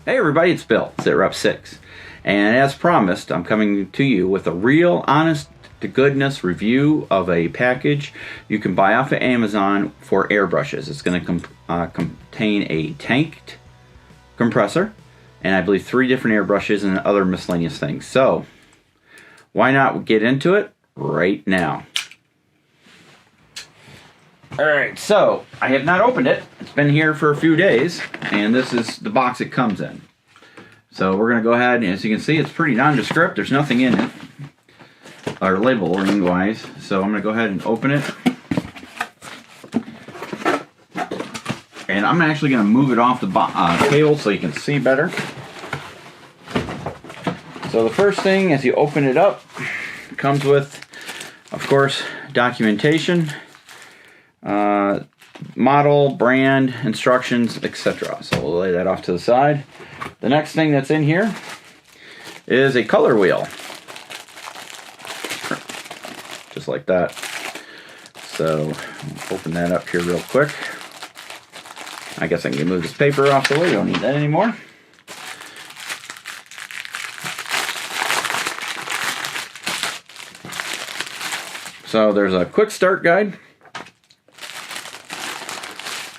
Hey everybody, it's Bill, Sitrep 6. And as promised, I'm coming to you with a real honest to goodness review of a package you can buy off of Amazon for airbrushes. It's going to contain a tanked compressor and I believe 3 different airbrushes and other miscellaneous things. So why not get into it right now? Alright, so I have not opened it. It's been here for a few days, and this is the box it comes in. So we're going to go ahead, and as you can see, it's pretty nondescript. There's nothing in it, or labeling wise. So I'm going to go ahead and open it. And I'm actually going to move it off the table so you can see better. So the first thing, as you open it up, comes with, of course, documentation. Model, brand, instructions, etc. So we'll lay that off to the side. The next thing that's in here is a color wheel. Just like that. So open that up here real quick. I guess I can move this paper off the way. Don't need that anymore. So there's a quick start guide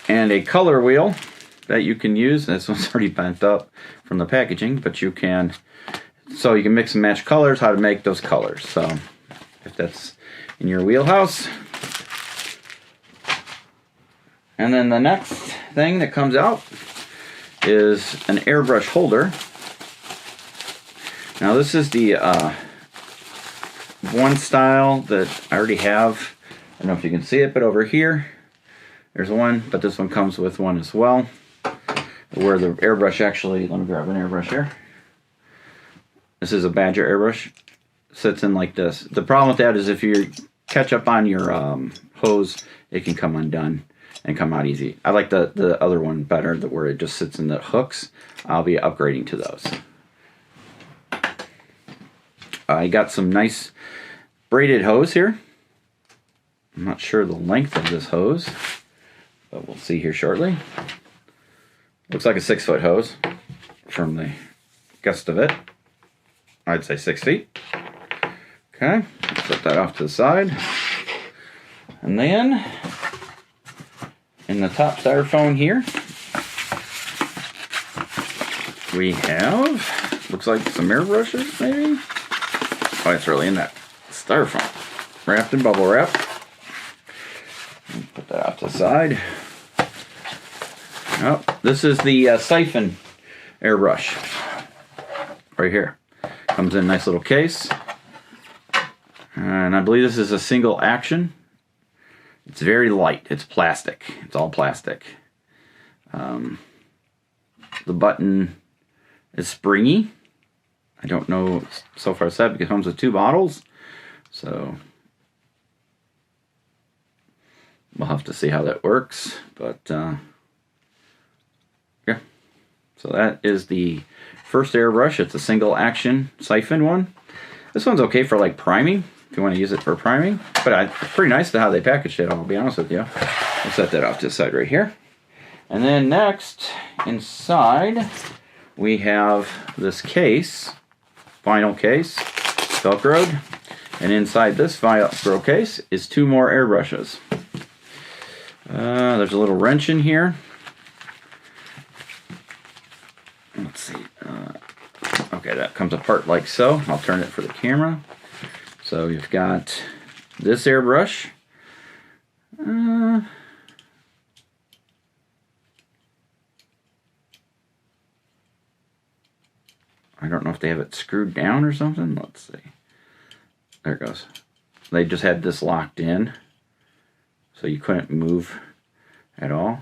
and a color wheel that you can use. This one's already bent up from the packaging, but you can, so you can mix and match colors, how to make those colors. So if that's in your wheelhouse. And then the next thing that comes out is an airbrush holder. Now this is the one style that I already have. I don't know if you can see it, but over here there's one, but this one comes with one as well, where the airbrush actually, let me grab an airbrush here. This is a Badger airbrush. Sits in like this. The problem with that is if you catch up on your hose, it can come undone and come out easy. I like the other one better, where it just sits in the hooks. I'll be upgrading to those. I got some nice braided hose here. I'm not sure the length of this hose, but we'll see here shortly. Looks like a 6-foot hose from the gust of it. I'd say 6 feet. Okay, put that off to the side. And then in the top styrofoam here, we have, looks like some airbrushes maybe. Oh, it's really in that styrofoam. Wrapped in bubble wrap. Put that off to the side. Oh, this is the Siphon Airbrush. Right here. Comes in a nice little case. And I believe this is a single action. It's very light. It's plastic. It's all plastic. The button is springy. I don't know so far as that because it comes with 2 bottles. So we'll have to see how that works. But yeah. So that is the first airbrush. It's a single action siphon one. This one's okay for like priming, if you want to use it for priming. But pretty nice to how they packaged it, I'll be honest with you. We'll set that off to the side right here. And then next, inside, we have this case, vinyl case, Velcroed. And inside this Velcro case is 2 more airbrushes. There's a little wrench in here. Let's see. Okay, that comes apart like so. I'll turn it for the camera. So you've got this airbrush. I don't know if they have it screwed down or something. Let's see. There it goes. They just had this locked in, so you couldn't move at all.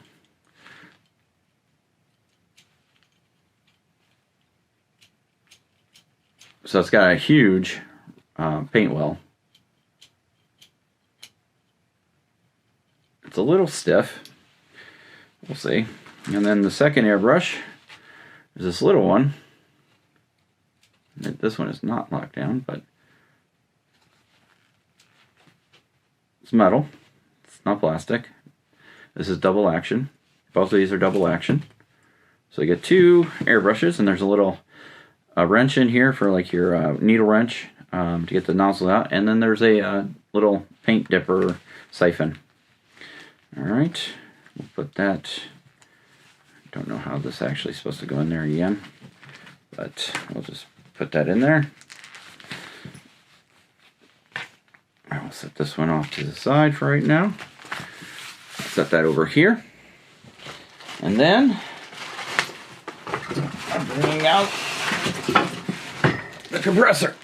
So it's got a huge paint well. It's a little stiff. We'll see. And then the second airbrush is this little one. This one is not locked down, but it's metal. It's not plastic. This is double action. Both of these are double action. So you get 2 airbrushes, and there's a little wrench in here for like your needle wrench to get the nozzle out, and then there's a little paint dipper siphon. All right, we'll put that. Don't know how this actually is supposed to go in there again, but we'll just put that in there. I'll set this one off to the side for right now. Set that over here. And then I'm bringing out the compressor.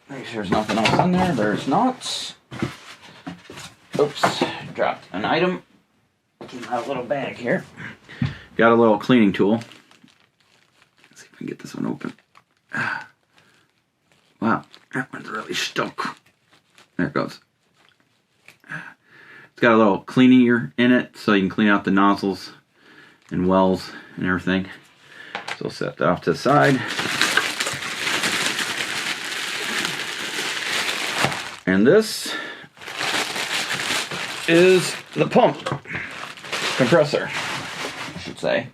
Make sure there's nothing else in there. There's not. Oops, dropped an item. In my little bag here. Got a little cleaning tool. Let's see if we can get this one open. Wow, that one's really stuck. There it goes. It's got a little cleaner in it, so you can clean out the nozzles and wells and everything. So we'll set that off to the side. And this is the pump compressor, I should say.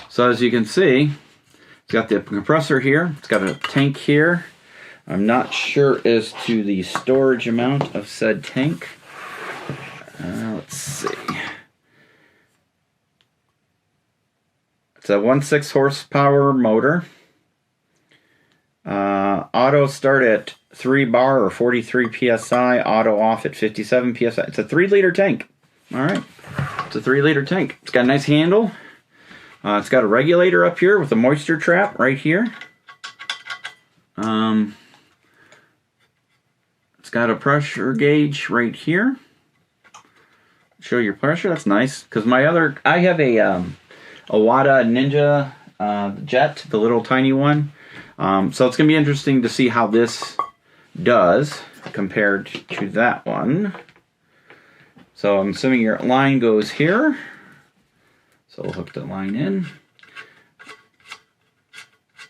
So as you can see, it's got the compressor here. It's got a tank here. I'm not sure as to the storage amount of said tank. Let's see. It's a 1.6 horsepower motor. Auto start at 3 bar or 43 psi. Auto off at 57 psi. It's a 3-liter tank. All right. It's a 3-liter tank. It's got a nice handle. It's got a regulator up here with a moisture trap right here. It's got a pressure gauge right here. Show your pressure. That's nice. Because I have a Wada Ninja Jet, the little tiny one. So it's going to be interesting to see how this does compared to that one. So I'm assuming your line goes here. So we'll hook the line in.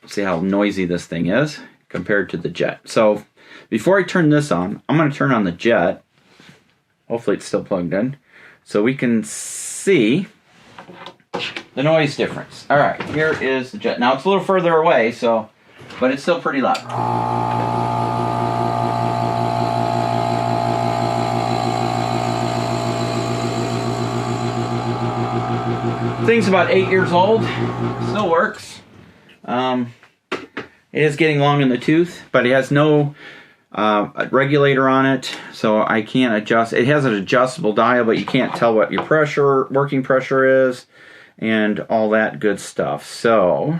See how noisy this thing is compared to the Jet. So before I turn this on, I'm going to turn on the Jet. Hopefully it's still plugged in. So we can see the noise difference. All right, here is the Jet. Now it's a little further away, but it's still pretty loud. Thing's about 8 years old. Still works. It is getting long in the tooth, but it has no regulator on it, so I can't adjust. It has an adjustable dial, but you can't tell what your working pressure is, and all that good stuff. So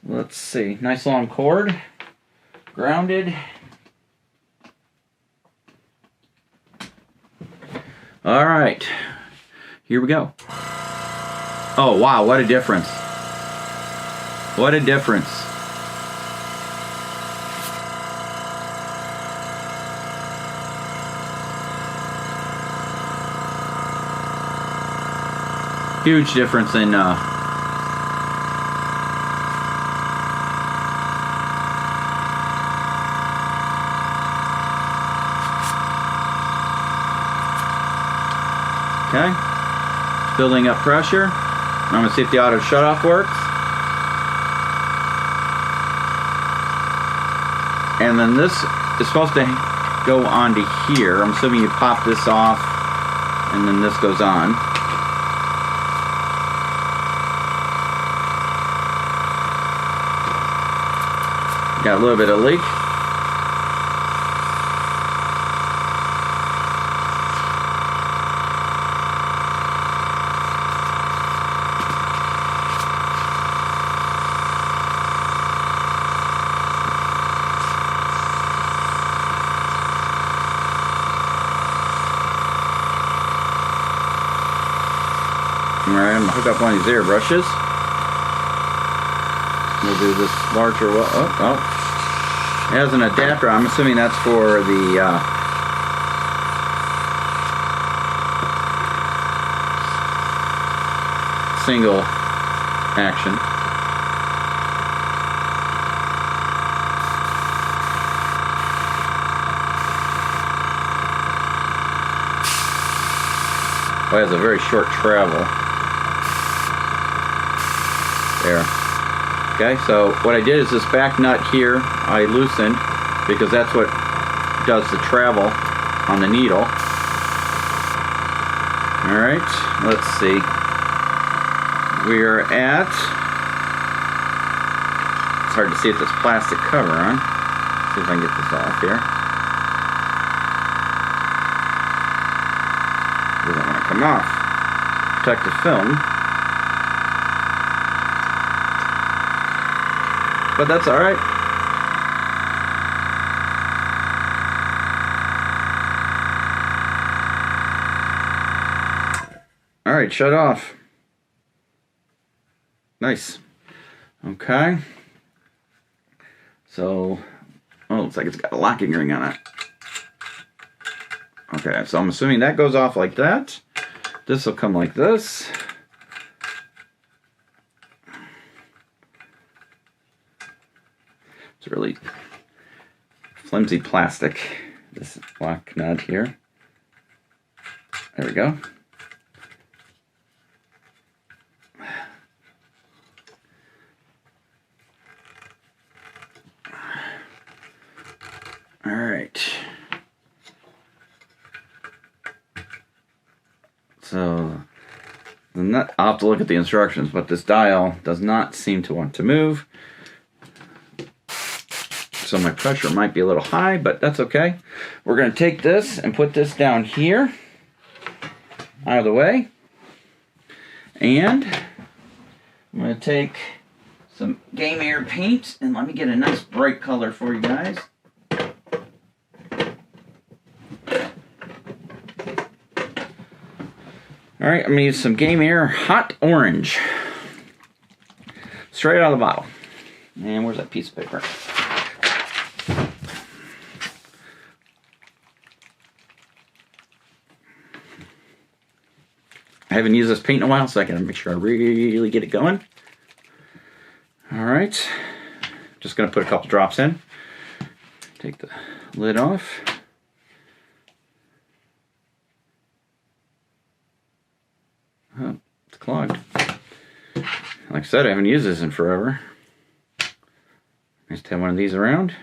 let's see. Nice long cord. Grounded. All right. Here we go. Oh, wow. What a difference. What a difference. Huge difference in okay, building up pressure. I'm going to see if the auto shutoff works. And then this is supposed to go onto here. I'm assuming you pop this off and then this goes on. Got a little bit of leak. Alright, I'm going to hook up one of these airbrushes. We'll do this larger one. Oh. It has an adapter. I'm assuming that's for the single action. Well, it has a very short travel. There. Okay, so what I did is this back nut here, I loosened because that's what does the travel on the needle. Alright, let's see. We are at, it's hard to see with this plastic cover on. See if I can get this off here. Doesn't want to come off. Protect the film. But that's alright. Alright, shut off. Nice. Okay. So, oh, looks like it's got a locking ring on it. Okay, so I'm assuming that goes off like that. This will come like this. It's really flimsy plastic, this lock nut here. There we go. All right. So the nut, I'll have to look at the instructions, but this dial does not seem to want to move. So my pressure might be a little high, but that's okay. We're going to take this and put this down here, out of the way. And I'm going to take some Game Air paint, and let me get a nice bright color for you guys. Alright, I'm going to use some Game Air Hot Orange. Straight out of the bottle. And where's that piece of paper? I haven't used this paint in a while, so I gotta make sure I really get it going. Alright. Just going to put a couple drops in. Take the lid off. Oh, it's clogged. Like I said, I haven't used this in forever. Nice to have one of these around.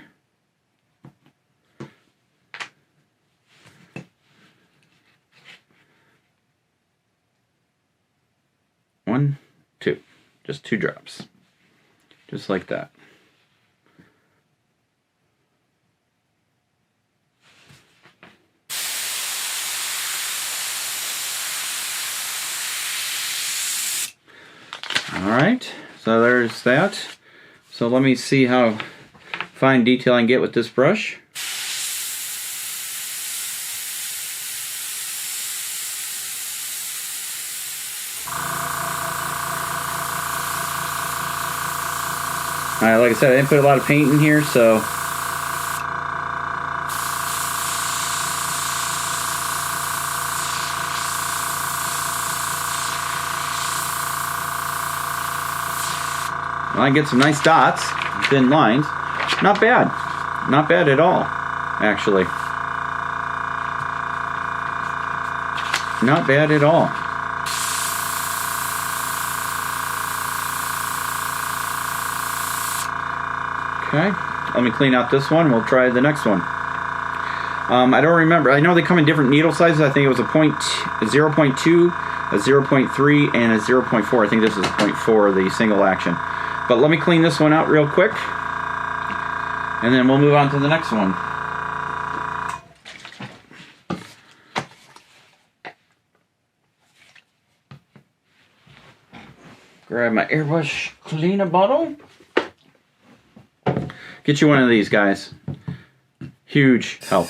One, two. Just 2 drops. Just like that. Alright, so there's that. So let me see how fine detail I can get with this brush. Alright, like I said, I didn't put a lot of paint in here, so I get some nice dots, thin lines. Not bad. Not bad at all, actually. Not bad at all. Okay, let me clean out this one. We'll try the next one. I don't remember. I know they come in different needle sizes. I think it was a 0.2, a 0.3, and a 0.4. I think this is 0.4, the single action. But let me clean this one out real quick, and then we'll move on to the next one. Grab my airbrush cleaner bottle. Get you one of these, guys. Huge help.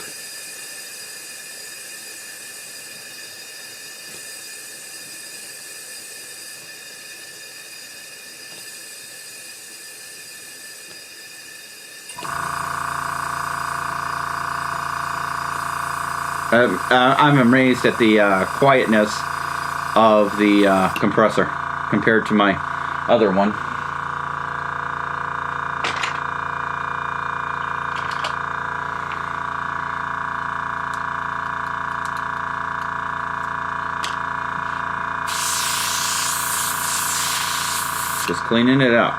I'm amazed at the quietness of the compressor compared to my other one. Just cleaning it out.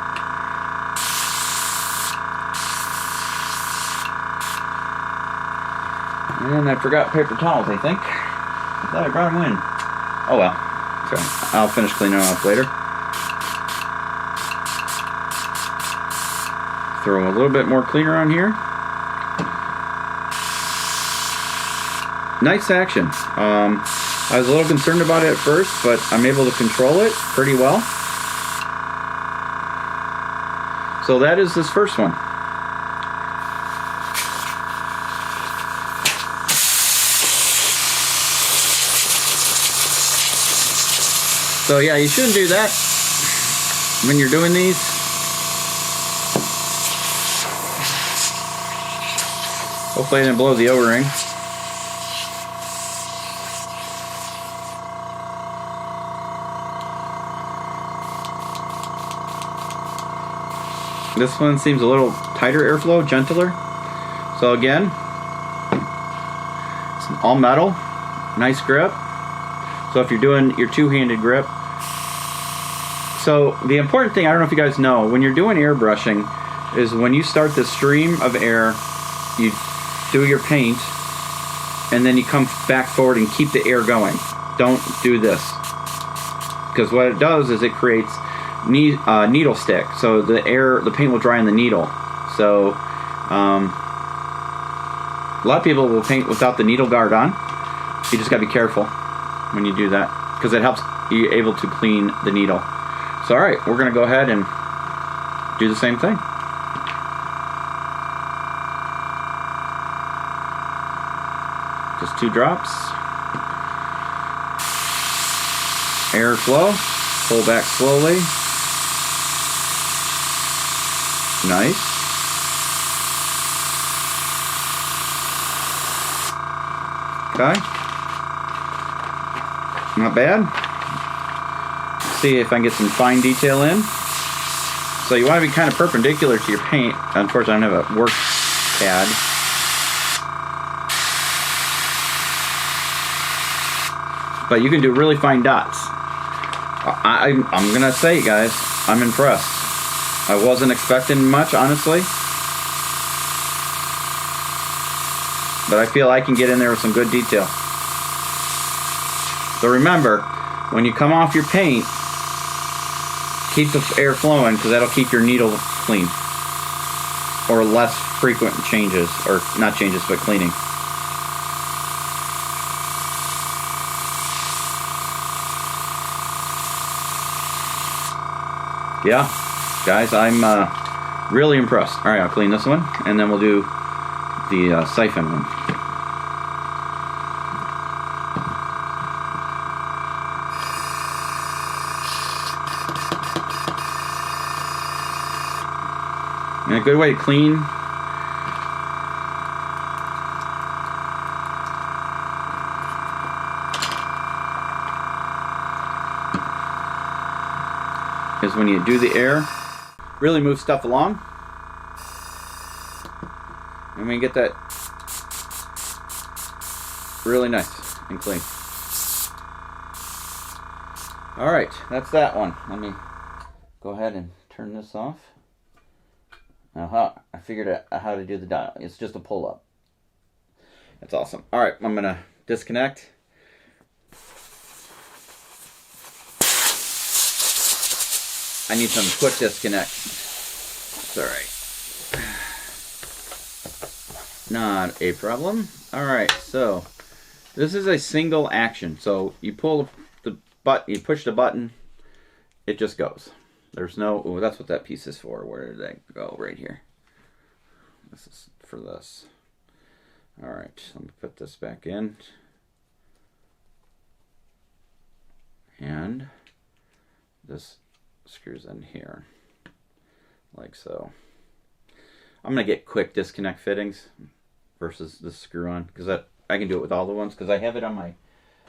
And I forgot paper towels, I think. I thought I brought them in. Oh well. Sorry. I'll finish cleaning them off later. Throw a little bit more cleaner on here. Nice action. I was a little concerned about it at first, but I'm able to control it pretty well. So that is this first one. So yeah, you shouldn't do that when you're doing these. Hopefully I didn't blow the O-ring. This one seems a little tighter airflow, gentler. So again, it's all metal, nice grip. So if you're doing your two-handed grip. So the important thing, I don't know if you guys know, when you're doing airbrushing, is when you start the stream of air, you do your paint, and then you come back forward and keep the air going. Don't do this. Because what it does is it creates needle stick, so the paint will dry on the needle. So a lot of people will paint without the needle guard on. You just got to be careful when you do that, because it helps you able to clean the needle. So alright, we're going to go ahead and do the same thing. Just 2 drops. Air flow. Pull back slowly. Nice. Okay. Not bad. Let's see if I can get some fine detail in. So you want to be kind of perpendicular to your paint. Unfortunately, I don't have a work pad. But you can do really fine dots. I'm gonna say, guys, I'm impressed. I wasn't expecting much, honestly. But I feel I can get in there with some good detail. So remember, when you come off your paint, keep the air flowing, because that'll keep your needle clean. Or less frequent changes, or not changes, but cleaning. Yeah, guys, I'm really impressed. All right, I'll clean this one, and then we'll do the siphon one. And a good way to clean is when you do the air, really move stuff along, and we get that really nice and clean. Alright, that's that one. Let me go ahead and turn this off. I figured out how to do the dial. It's just a pull up. That's awesome. Alright, I'm gonna disconnect. I need some quick disconnects. It's alright. Not a problem. Alright, so this is a single action. So you pull the button, you push the button, it just goes. There's no, oh, that's what that piece is for. Where did that go? Right here. This is for this. Alright, let me put this back in. And this screws in here. Like so. I'm going to get quick disconnect fittings versus the screw on. Because I can do it with all the ones. Because I have it on my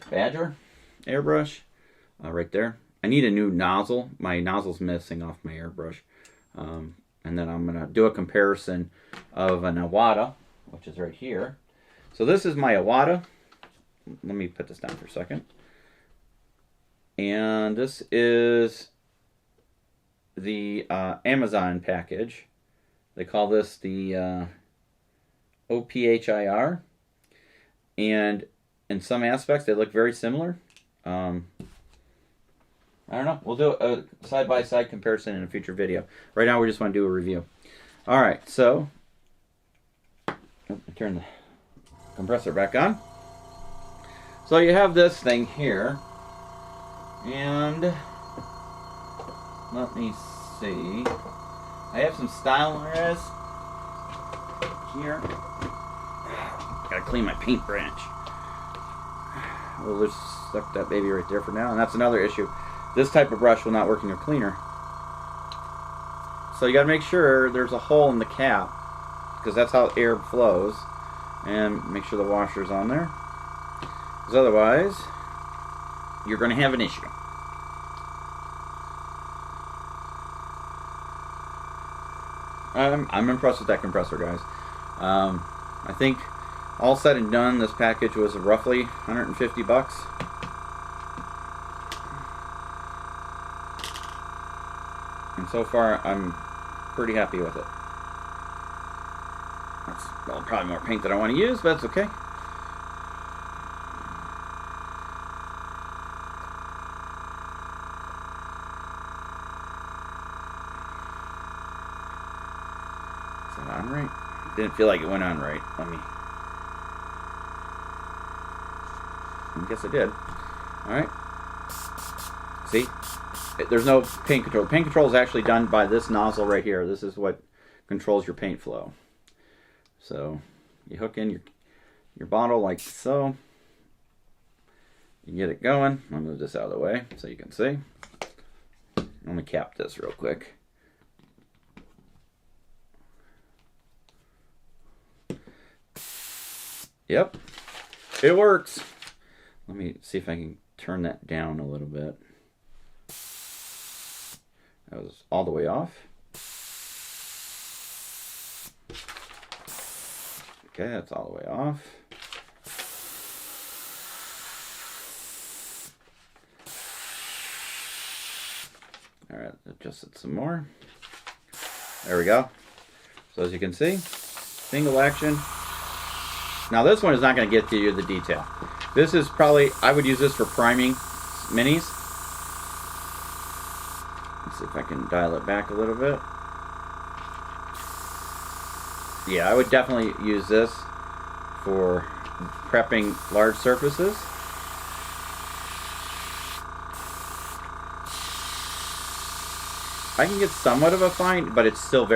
Badger airbrush. Right there. I need a new nozzle. My nozzle's missing off my airbrush. And then I'm going to do a comparison of an Iwata, which is right here. So this is my Iwata. Let me put this down for a second. And this is the Amazon package. They call this the OPHIR. And in some aspects, they look very similar. I don't know. We'll do a side-by-side comparison in a future video. Right now, we just want to do a review. All right, so turn the compressor back on. So you have this thing here, and let me see. I have some stylers here. Gotta clean my paintbrush. We'll just stuck that baby right there for now, and that's another issue. This type of brush will not work in your cleaner. So you gotta make sure there's a hole in the cap, because that's how air flows, and make sure the washer's on there, because otherwise you're gonna have an issue. I'm impressed with that compressor, guys. I think all said and done, this package was roughly 150 bucks. And so far, I'm pretty happy with it. That's probably more paint than I want to use, but that's okay. Is that on right? Didn't feel like it went on right. I guess I did. Alright. See? There's no paint control. Paint control is actually done by this nozzle right here. This is what controls your paint flow. So you hook in your bottle like so. You get it going. I'll move this out of the way so you can see. Let me cap this real quick. Yep, it works. Let me see if I can turn that down a little bit. That was all the way off. Okay, that's all the way off. All right, adjust it some more. There we go. So as you can see, single action. Now this one is not going to get to you the detail. This is probably, I would use this for priming minis. Let's see if I can dial it back a little bit. Yeah, I would definitely use this for prepping large surfaces. I can get somewhat of a fine, but it's still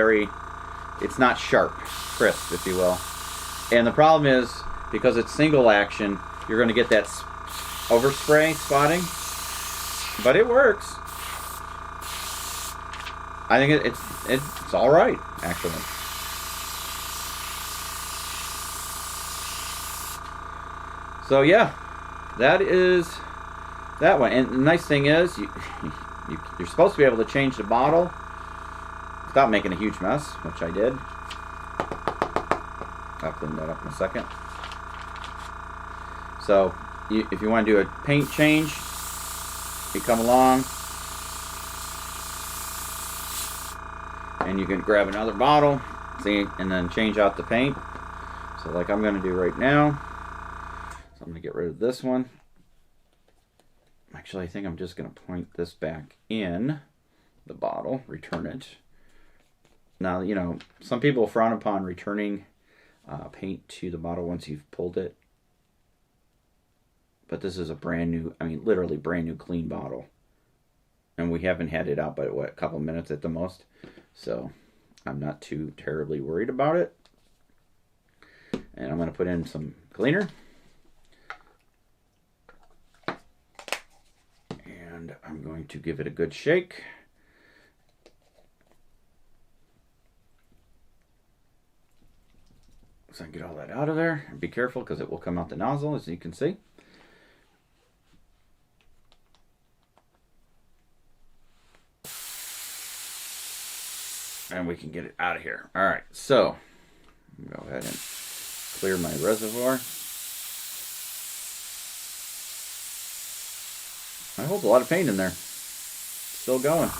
it's not sharp, crisp, if you will. And the problem is, because it's single action, you're going to get that overspray spotting, but it works. I think it's all right, actually. So yeah, that is that one. And the nice thing is, you're supposed to be able to change the bottle without making a huge mess, which I did. I'll clean that up in a second. So, if you want to do a paint change, you come along and you can grab another bottle, see, and then change out the paint. So like I'm going to do right now. So I'm going to get rid of this one. Actually, I think I'm just going to point this back in the bottle, return it. Now, you know, some people frown upon returning paint to the bottle once you've pulled it. But this is a brand new, I mean, literally brand new clean bottle. And we haven't had it out but, what, a couple minutes at the most. So I'm not too terribly worried about it. And I'm going to put in some cleaner. And I'm going to give it a good shake. So I can get all that out of there. And be careful because it will come out the nozzle, as you can see. And we can get it out of here. All right, so go ahead and clear my reservoir. I hold a lot of paint in there. Still going.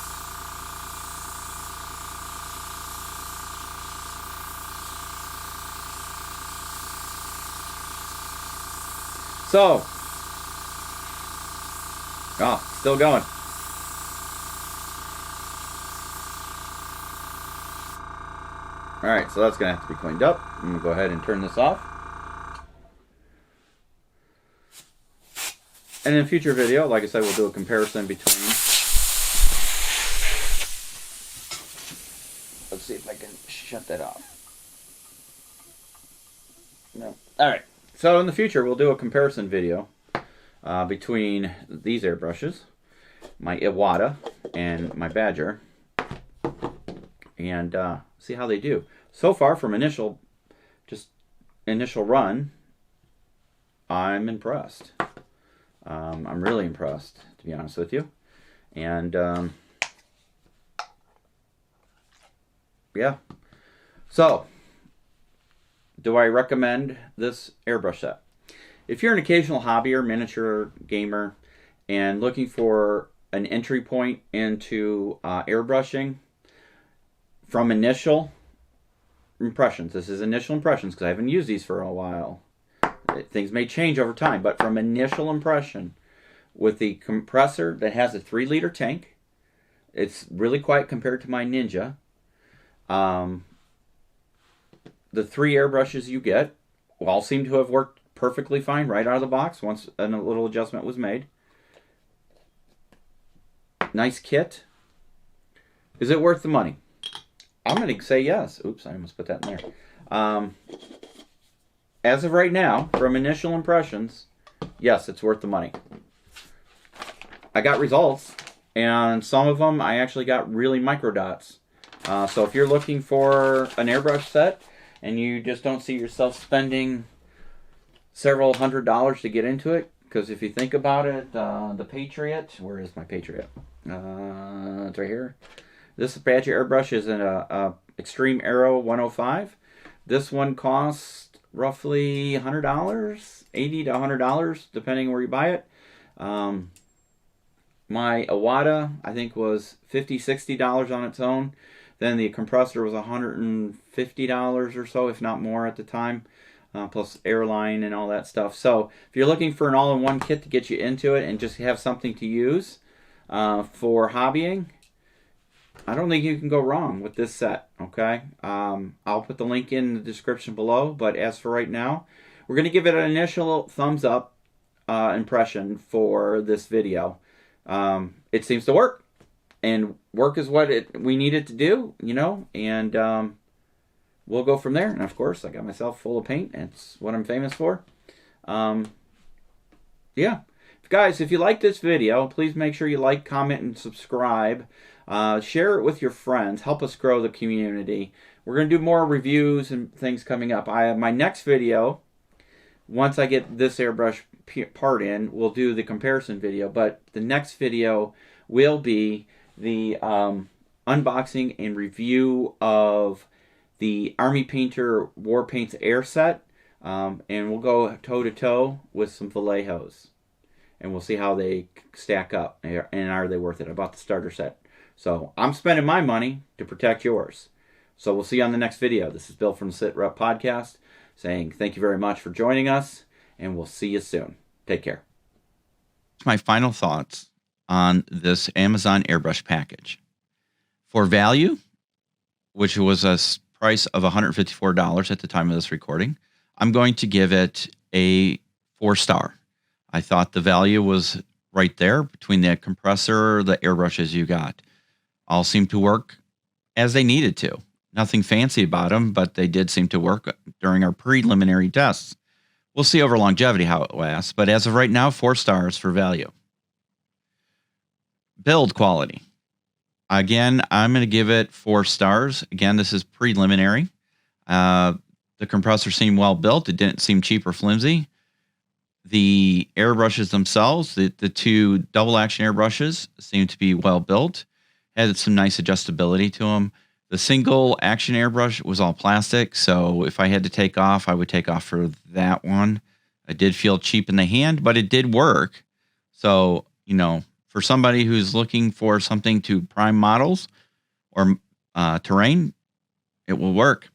So, still going. Alright, so that's going to have to be cleaned up. I'm going to go ahead and turn this off. And in a future video, like I said, we'll do a comparison between. Let's see if I can shut that off. No. Alright, so in the future, we'll do a comparison video between these airbrushes, my Iwata and my Badger, and see how they do. So far, from initial run, I'm impressed. I'm really impressed, to be honest with you. And yeah. So, do I recommend this airbrush set? If you're an occasional hobby or miniature gamer and looking for an entry point into airbrushing from initial impressions, this is initial impressions because I haven't used these for a while. Things may change over time, but from initial impression, with the compressor that has a 3-liter tank, it's really quiet compared to my Ninja. The 3 airbrushes you get all seem to have worked perfectly fine right out of the box once a little adjustment was made. Nice kit. Is it worth the money? I'm going to say yes. Oops, I almost put that in there. As of right now, from initial impressions, yes, it's worth the money. I got results, and some of them I actually got really micro dots. So if you're looking for an airbrush set and you just don't see yourself spending several $100s to get into it, because if you think about it, the Patriot, where is my Patriot? It's right here. This Badger airbrush is an Extreme Aero 105. This one costs roughly $100, $80 to $100, depending where you buy it. My Iwata, I think, was $50, $60 on its own. Then the compressor was $150 or so, if not more at the time, plus airline and all that stuff. So if you're looking for an all-in-one kit to get you into it and just have something to use for hobbying, I don't think you can go wrong with this set, okay? I'll put the link in the description below, but as for right now, we're going to give it an initial thumbs up impression for this video. It seems to work, and work is what we need it to do, you know, and we'll go from there. And of course, I got myself full of paint. It's what I'm famous for. Yeah. Guys, if you like this video, please make sure you like, comment, and subscribe. Share it with your friends. Help us grow the community. We're going to do more reviews and things coming up. My next video, once I get this airbrush part in, we'll do the comparison video. But the next video will be the unboxing and review of the Army Painter War Paints Air set. And we'll go toe-to-toe with some Vallejos. And we'll see how they stack up. And are they worth it? I bought the starter set. So I'm spending my money to protect yours. So we'll see you on the next video. This is Bill from the Sitrep Podcast saying thank you very much for joining us, and we'll see you soon. Take care. My final thoughts on this Amazon airbrush package. For value, which was a price of $154 at the time of this recording, I'm going to give it a 4-star. I thought the value was right there between the compressor, the airbrushes you got. All seemed to work as they needed to. Nothing fancy about them, but they did seem to work during our preliminary tests. We'll see over longevity how it lasts, but as of right now, 4 stars for value. Build quality. Again, I'm going to give it 4 stars. Again, this is preliminary. The compressor seemed well built. It didn't seem cheap or flimsy. The airbrushes themselves, the 2 double action airbrushes, seem to be well built. Had some nice adjustability to them. The single action airbrush was all plastic, so if I had to take off, I would take off for that one. It did feel cheap in the hand, but it did work. So, you know, for somebody who's looking for something to prime models or terrain, it will work.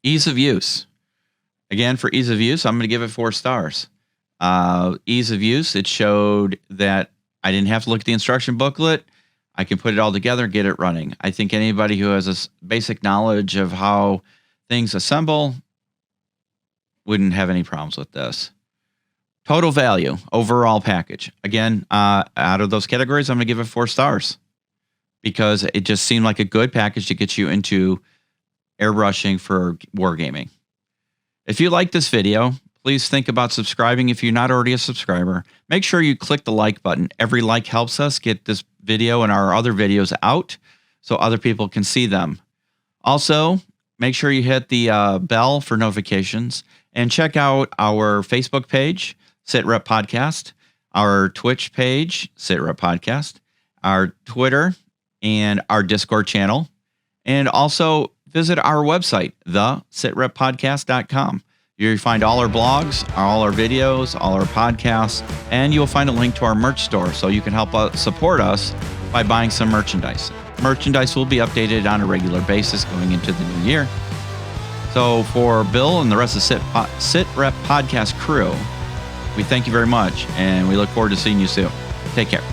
Ease of use. Again, for ease of use, I'm going to give it 4 stars. Ease of use, it showed that I didn't have to look at the instruction booklet. I can put it all together and get it running. I think anybody who has a basic knowledge of how things assemble wouldn't have any problems with this. Total value, overall package. Again, out of those categories, I'm going to give it 4 stars because it just seemed like a good package to get you into airbrushing for wargaming. If you like this video, please think about subscribing if you're not already a subscriber. Make sure you click the like button. Every like helps us get this video and our other videos out so other people can see them. Also, make sure you hit the bell for notifications and check out our Facebook page, Sitrep Podcast, our Twitch page, Sitrep Podcast, our Twitter, and our Discord channel. And also visit our website, thesitreppodcast.com. You'll find all our blogs, all our videos, all our podcasts, and you'll find a link to our merch store so you can help us support us by buying some merchandise. Merchandise will be updated on a regular basis going into the new year. So for Bill and the rest of the Sitrep Podcast crew, we thank you very much, and we look forward to seeing you soon. Take care.